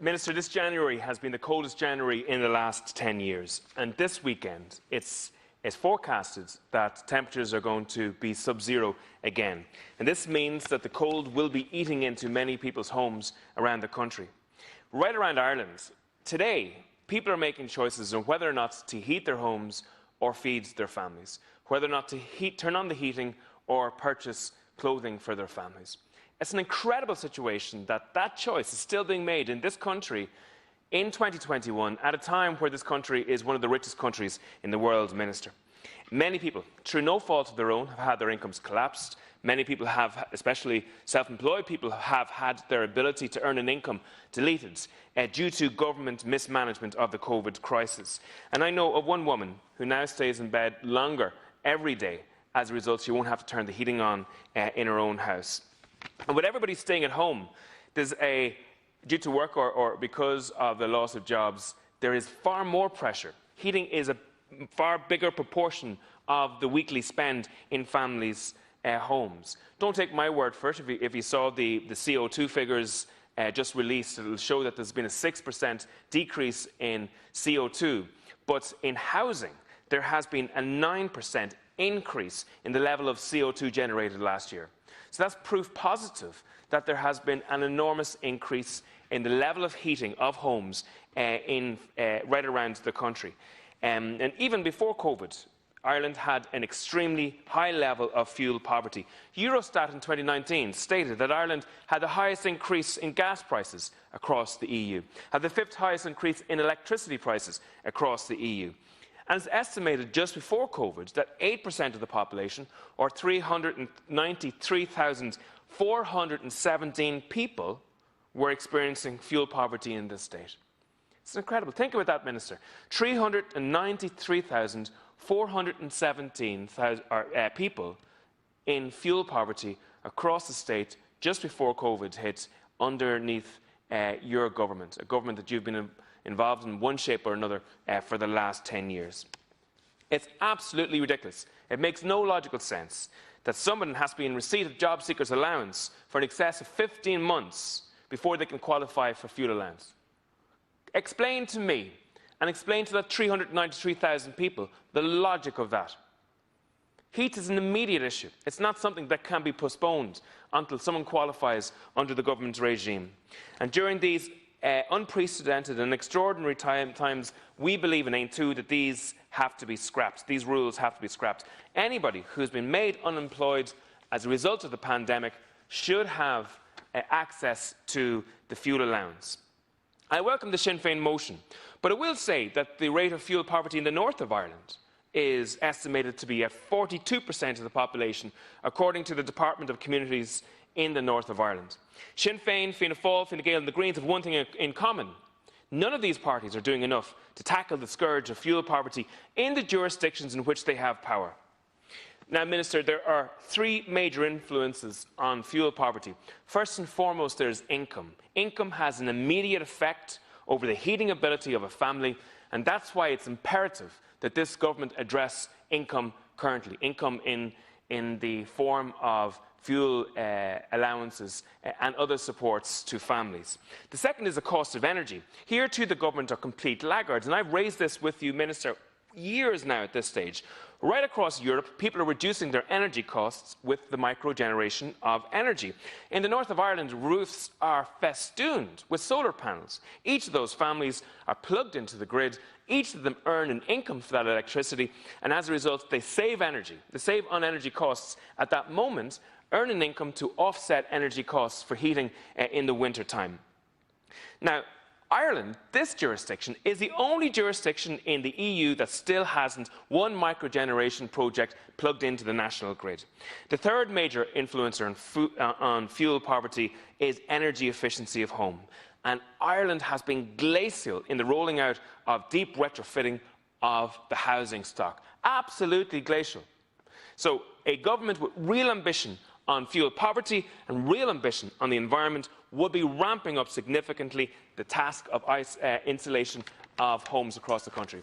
Minister, this January has been the coldest January in the last 10 years, and this weekend it's forecasted that temperatures are going to be sub-zero again. And this means that the cold will be eating into many people's homes around the country. Right around Ireland, today, people are making choices on whether or not to heat their homes or feed their families, whether or not to turn on the heating or purchase clothing for their families. It's an incredible situation that that choice is still being made in this country in 2021, at a time where this country is one of the richest countries in the world, Minister. Many people, through no fault of their own, have had their incomes collapsed. Many people have, especially self-employed people, have had their ability to earn an income deleted due to government mismanagement of the COVID crisis. And I know of one woman who now stays in bed longer every day. As a result, she won't have to turn the heating on in her own house. And with everybody staying at home, due to work or because of the loss of jobs, there is far more pressure. Heating is a far bigger proportion of the weekly spend in families' homes. Don't take my word for it. If you saw the CO2 figures just released, it will show that there's been a 6% decrease in CO2. But in housing, there has been a 9% increase in the level of CO2 generated last year. So that's proof positive that there has been an enormous increase in the level of heating of homes right around the country. And even before COVID, Ireland had an extremely high level of fuel poverty. Eurostat in 2019 stated that Ireland had the highest increase in gas prices across the EU, had the 5th highest increase in electricity prices across the EU. And it's estimated just before COVID that 8% of the population, or 393,417 people, were experiencing fuel poverty in this state. It's incredible. Think about that, Minister. 393,417 people in fuel poverty across the state just before COVID hit underneath your government, a government that you've been involved in one shape or another for the last 10 years. It's absolutely ridiculous. It makes no logical sense that someone has to be in receipt of job seekers' allowance for an excess of 15 months before they can qualify for fuel allowance. Explain to me, and explain to that 393,000 people, the logic of that. Heat is an immediate issue. It's not something that can be postponed until someone qualifies under the government regime. And during these unprecedented and extraordinary times, we believe in Aontú that these have to be scrapped. These rules have to be scrapped. Anybody who's been made unemployed as a result of the pandemic should have access to the fuel allowance. I welcome the Sinn Féin motion, but I will say that the rate of fuel poverty in the north of Ireland is estimated to be at 42% of the population, according to the Department of Communities in the north of Ireland. Sinn Féin, Fianna Fáil, Fine Gael and the Greens have one thing in common. None of these parties are doing enough to tackle the scourge of fuel poverty in the jurisdictions in which they have power. Now, Minister, there are three major influences on fuel poverty. First and foremost, there's income. Income has an immediate effect over the heating ability of a family, and that's why it's imperative that this government address income currently, income in the form of fuel allowances and other supports to families. The second is the cost of energy. Here too the government are complete laggards, and I've raised this with you, Minister, years now at this stage. Right across Europe, people are reducing their energy costs with the micro-generation of energy. In the north of Ireland, roofs are festooned with solar panels. Each of those families are plugged into the grid. Each of them earn an income for that electricity, and as a result, they save energy. They save on energy costs at that moment, earn an income to offset energy costs for heating in the winter time. Now, Ireland, this jurisdiction, is the only jurisdiction in the EU that still hasn't one microgeneration project plugged into the national grid. The third major influencer on fuel poverty is energy efficiency of home. And Ireland has been glacial in the rolling out of deep retrofitting of the housing stock. Absolutely glacial. So a government with real ambition on fuel poverty and real ambition on the environment would be ramping up significantly the task of insulation of homes across the country.